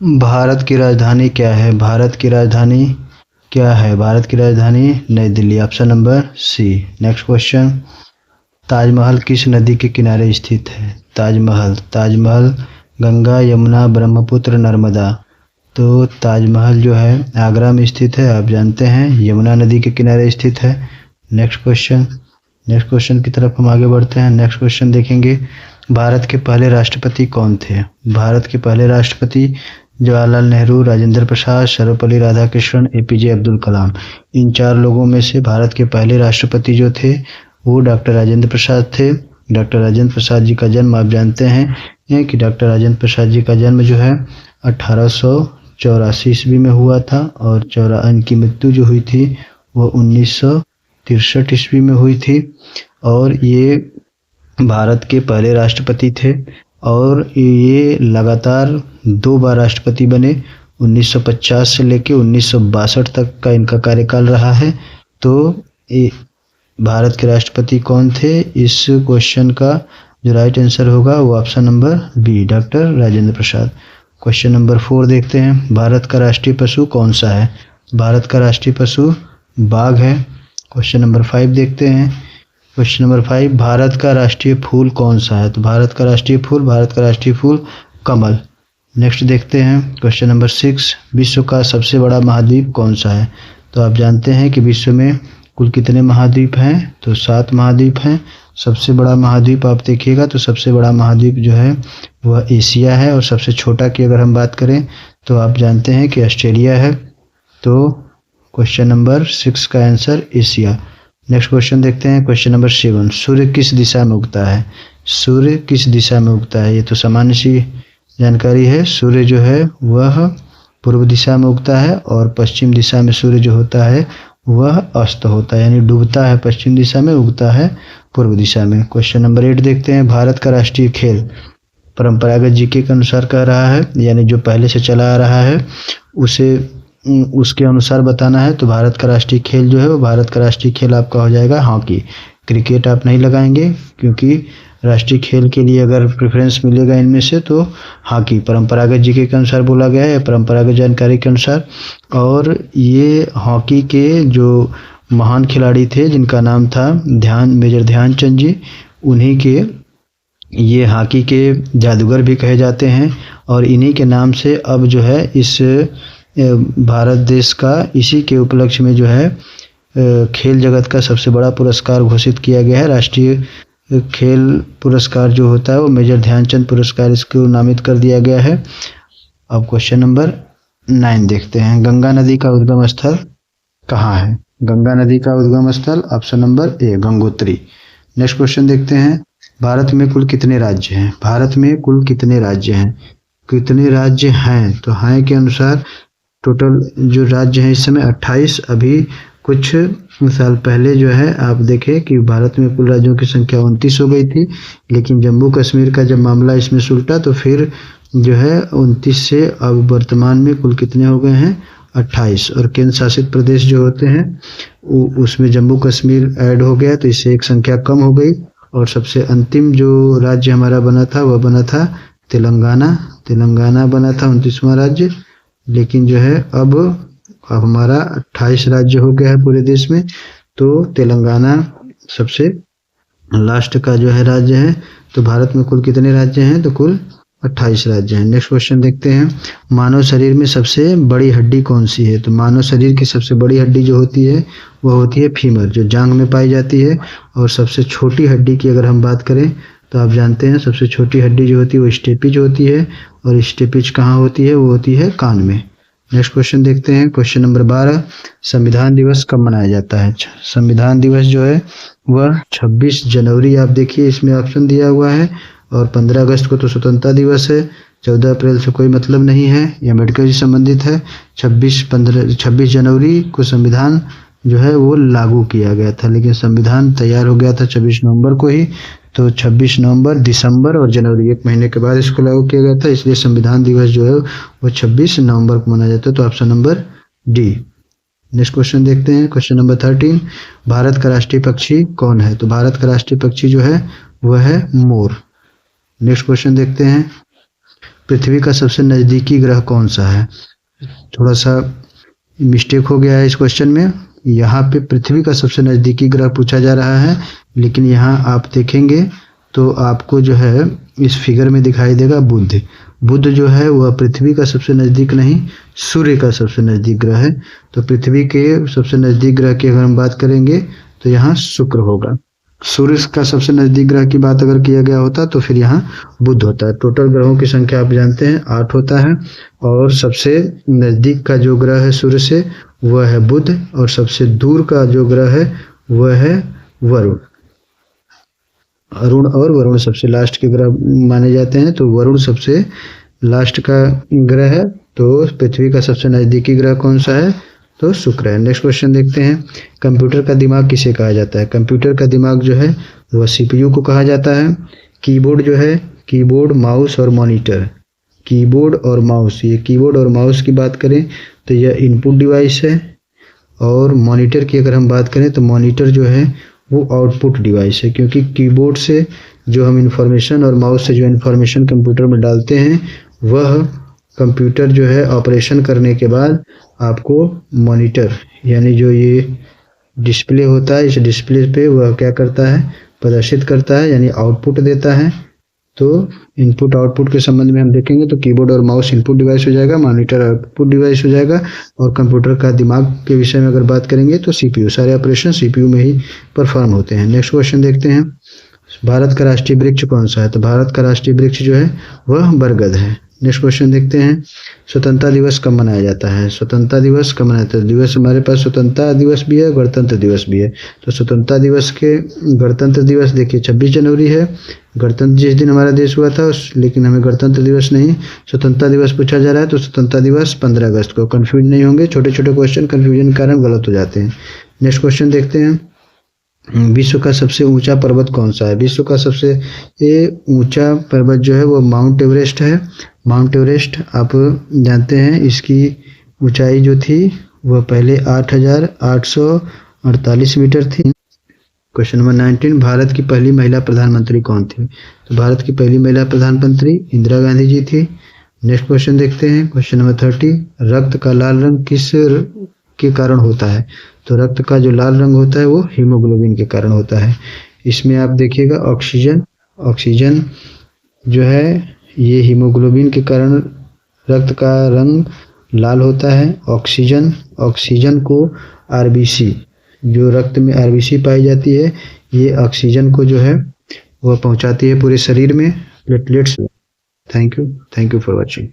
भारत की राजधानी क्या है? भारत की राजधानी क्या है? भारत की राजधानी Nai Delhi. Option number C. Next question, Taj Mahal किस नदी के किनारे स्थित है? ताजमहल गंगा, यमुना, ब्रह्मपुत्र, नर्मदा। तो ताजमहल जो है आगरा में स्थित है, आप जानते हैं, यमुना नदी के किनारे स्थित है। नेक्स्ट क्वेश्चन की तरफ हम आगे बढ़ते हैं। नेक्स्ट क्वेश्चन देखेंगे, भारत के पहले राष्ट्रपति कौन थे? भारत के पहले राष्ट्रपति जवाहरलाल नेहरू, राजेंद्र प्रसाद, सर्वपल्ली राधाकृष्णन, एपीजे अब्दुल कलाम। इन 4 लोगों में से भारत के पहले राष्ट्रपति जो थे वो डॉक्टर राजेंद्र प्रसाद थे। डॉक्टर राजेंद्र प्रसाद जी का जन्म आप जानते हैं कि डॉक्टर राजेंद्र प्रसाद जी का जन्म जो है 1884 ईस्वी में हुआ था और इनकी मृत्यु जो हुई थी वो 1963 ईस्वी में हुई थी। और ये भारत के पहले राष्ट्रपति थे और ये लगातार 2 बार राष्ट्रपति बने। 1950 से लेकर 1962 तक का इनका कार्यकाल रहा है। तो भारत के राष्ट्रपति कौन थे? इस क्वेश्चन का जो राइट आंसर होगा वो option number B, doctor Rajendra Prasad. Question number 4 देखते हैं, भारत का राष्ट्रीय पशु कौन सा है? भारत का राष्ट्रीय पशु बाघ है। क्वेश्चन नंबर 5 देखते हैं। क्वेश्चन नंबर 5, भारत का राष्ट्रीय फूल कौन सा है? तो भारत का राष्ट्रीय फूल कमल। नेक्स्ट देखते हैं क्वेश्चन नंबर 6, विश्व का सबसे बड़ा महाद्वीप कौन सा है? तो आप जानते हैं कि विश्व में कुल कितने महाद्वीप हैं? तो 7 महाद्वीप हैं। सबसे बड़ा महाद्वीप आप देखिएगा तो सबसे बड़ा महाद्वीप जो है वह एशिया है और सबसे छोटा की अगर हम बात करें तो आप जानते हैं कि ऑस्ट्रेलिया है। तो क्वेश्चन नंबर 6 का आंसर एशिया। नेक्स्ट क्वेश्चन देखते हैं, क्वेश्चन नंबर 7, सूर्य किस दिशा में उगता है? सूर्य किस दिशा में उगता है? ये तो सामान्य सी जानकारी है। सूर्य जो है वह पूर्व दिशा में उगता है और पश्चिम दिशा में सूर्य जो होता है वह अस्त होता है, यानी डूबता है पश्चिम दिशा में, उगता है पूर्व दिशा में। क्वेश्चन नंबर 8 देखते हैं, भारत का राष्ट्रीय खेल परंपरागत जीके के अनुसार कह रहा है, यानी जो पहले से चला आ रहा है उसके अनुसार बताना है। तो भारत का राष्ट्रीय खेल जो है वो भारत का राष्ट्रीय खेल आपका हो जाएगा हॉकी। क्रिकेट आप नहीं लगाएंगे क्योंकि राष्ट्रीय खेल के लिए अगर प्रेफरेंस मिलेगा इनमें से तो हॉकी परंपरागत जीके के अनुसार बोला गया है, परंपरागत जानकारी के अनुसार। और ये हॉकी के जो महान खिलाड़ी थे जिनका नाम था मेजर ध्यानचंद जी, उन्हीं के ये हॉकी के जादूगर भी कहे जाते हैं। और इन्हीं के नाम से अब जो है इस भारत देश का इसी के उपलक्ष्य में जो है खेल जगत का सबसे बड़ा पुरस्कार घोषित किया गया है। राष्ट्रीय खेल पुरस्कार जो होता है वो मेजर ध्यानचंद पुरस्कार इसको नामित कर दिया गया है। अब क्वेश्चन नंबर 9 देखते हैं, गंगा नदी का उद्गम स्थल कहाँ है? गंगा नदी का उद्गम स्थल option number A, Gangotri. Next question देखते हैं, भारत में कुल कितने राज्य हैं? भारत में कुल कितने राज्य हैं? कितने राज्य हैं? तो हैं के अनुसार टोटल जो राज्य हैं इस समय 28। अभी कुछ साल पहले जो है आप देखें कि भारत में कुल राज्यों की संख्या 29 हो गई थी, लेकिन जम्मू कश्मीर का जब मामला इसमें सुलटा तो फिर जो है 29 से अब वर्तमान में कुल कितने हो गए हैं? 28। और केंद्र शासित प्रदेश जो होते हैं उसमें जम्मू कश्मीर ऐड हो गया तो इससे एक संख्या कम हो गई। और सबसे अंतिम जो राज्य हमारा बना था वह बना था तेलंगाना बना था 29वां राज्य। लेकिन जो है अब हमारा 28 राज्य हो गया है पूरे देश में, तो तेलंगाना सबसे लास्ट का जो है राज्य है। तो भारत में कुल कितने राज्य हैं? तो कुल 28 राज्य हैं। नेक्स्ट क्वेश्चन देखते हैं, मानव शरीर में सबसे बड़ी हड्डी कौन सी है? तो मानव शरीर की सबसे बड़ी हड्डी जो होती है वह होती है फीमर, जो जांघ में पाई जाती है। और सबसे छोटी हड्डी की अगर हम बात करें तो आप जानते हैं सबसे छोटी हड्डी जो होती है वो स्टेपिज होती है। और स्टेपिज कहाँ होती है? वो होती है कान में। नेक्स्ट क्वेश्चन देखते हैं, क्वेश्चन नंबर 12, संविधान दिवस कब मनाया जाता है? संविधान दिवस जो है वह 26 जनवरी, आप देखिए इसमें ऑप्शन दिया हुआ है। और 15 अगस्त को तो स्वतंत्रता दिवस है, 14 अप्रैल से कोई मतलब नहीं है, यह अम्बेडकर जी संबंधित है। 26 जनवरी को संविधान जो है वो लागू किया गया था, लेकिन संविधान तैयार हो गया था 26 नवंबर को ही। तो 26 नवंबर, दिसंबर और जनवरी 1 महीने के बाद इसको लागू किया गया था, इसलिए संविधान दिवस जो है वो 26 नवंबर को मनाया जाता है। तो option number D. Next question देखते हैं, क्वेश्चन नंबर 13, भारत का राष्ट्रीय पक्षी कौन है? तो भारत का राष्ट्रीय पक्षी जो है वह है मोर। नेक्स्ट क्वेश्चन देखते हैं, पृथ्वी का सबसे नज़दीकी ग्रह कौन सा है? थोड़ा सा मिस्टेक हो गया है इस क्वेश्चन में। यहाँ पे पृथ्वी का सबसे नज़दीकी ग्रह पूछा जा रहा है, लेकिन यहाँ आप देखेंगे तो आपको जो है इस फिगर में दिखाई देगा बुध। बुध जो है वह पृथ्वी का सबसे नज़दीक नहीं, सूर्य का सबसे नज़दीक ग्रह है। तो पृथ्वी के सबसे नज़दीक ग्रह की अगर हम बात करेंगे तो यहाँ शुक्र होगा। सूर्य का सबसे नज़दीक ग्रह की बात अगर किया गया होता तो फिर यहाँ बुध होता है। टोटल ग्रहों की संख्या आप जानते हैं 8 होता है, और सबसे नज़दीक का जो ग्रह है सूर्य से वह है बुध, और सबसे दूर का जो ग्रह है वह है वरुण। अरुण और वरुण सबसे लास्ट के ग्रह माने जाते हैं, तो वरुण सबसे लास्ट का ग्रह है। तो पृथ्वी का सबसे नज़दीकी ग्रह कौन सा है? तो शुक्र है। नेक्स्ट क्वेश्चन देखते हैं, कंप्यूटर का दिमाग किसे कहा जाता है? कंप्यूटर का दिमाग जो है वह सीपीयू को कहा जाता है। कीबोर्ड जो है, कीबोर्ड, माउस और मॉनिटर, कीबोर्ड और माउस, ये कीबोर्ड और माउस की बात करें तो यह इनपुट डिवाइस है, और मॉनिटर की अगर हम बात करें तो मॉनिटर जो है वो आउटपुट डिवाइस है, क्योंकि कीबोर्ड से जो हम इंफॉर्मेशन और माउस से जो इंफॉर्मेशन कंप्यूटर में डालते हैं वह कंप्यूटर जो है ऑपरेशन करने के बाद आपको मॉनिटर यानी जो ये डिस्प्ले होता है, इस डिस्प्ले पे वह क्या करता है? प्रदर्शित करता है, यानी आउटपुट देता है। तो इनपुट आउटपुट के संबंध में हम देखेंगे तो कीबोर्ड और माउस इनपुट डिवाइस हो जाएगा, मॉनिटर आउटपुट डिवाइस हो जाएगा, और कंप्यूटर का दिमाग के विषय में अगर बात करेंगे तो सीपीयू, सारे ऑपरेशन सीपीयू में ही परफॉर्म होते हैं। नेक्स्ट क्वेश्चन देखते हैं, भारत का राष्ट्रीय वृक्ष कौन सा है? तो भारत का राष्ट्रीय वृक्ष जो है वह बरगद है। नेक्स्ट क्वेश्चन देखते हैं, स्वतंत्रता दिवस कब मनाया जाता है? स्वतंत्रता दिवस कब मनाया जाता है? दिवस हमारे पास स्वतंत्रता दिवस भी है, गणतंत्र दिवस भी है। तो स्वतंत्रता दिवस के, गणतंत्र दिवस देखिए 26 जनवरी है, गणतंत्र जिस दिन हमारा देश हुआ था लेकिन हमें गणतंत्र दिवस नहीं स्वतंत्रता दिवस पूछा जा रहा है, तो स्वतंत्रता दिवस 15 अगस्त को। कन्फ्यूज नहीं होंगे, छोटे छोटे क्वेश्चन कन्फ्यूजन के कारण गलत हो जाते हैं। नेक्स्ट क्वेश्चन देखते हैं, विश्व का सबसे ऊंचा पर्वत कौन सा है? विश्व का सबसे ऊंचा पर्वत जो है वो माउंट एवरेस्ट है। माउंट एवरेस्ट आप जानते हैं इसकी ऊंचाई जो थी वह पहले 8,848 मीटर थी। क्वेश्चन नंबर 19, भारत की पहली महिला प्रधानमंत्री कौन थी? तो भारत की पहली महिला प्रधानमंत्री इंदिरा गांधी जी थी। नेक्स्ट क्वेश्चन देखते हैं, क्वेश्चन नंबर 30, रक्त का लाल रंग किस के कारण होता है? तो रक्त का जो लाल रंग होता है वो हीमोग्लोबिन के कारण होता है। इसमें आप देखिएगा ऑक्सीजन जो है ये हीमोग्लोबिन के कारण रक्त का रंग लाल होता है। ऑक्सीजन को आरबीसी, जो रक्त में आरबीसी पाई जाती है, ये ऑक्सीजन को जो है वह पहुंचाती है पूरे शरीर में, platelets. Thank you for watching.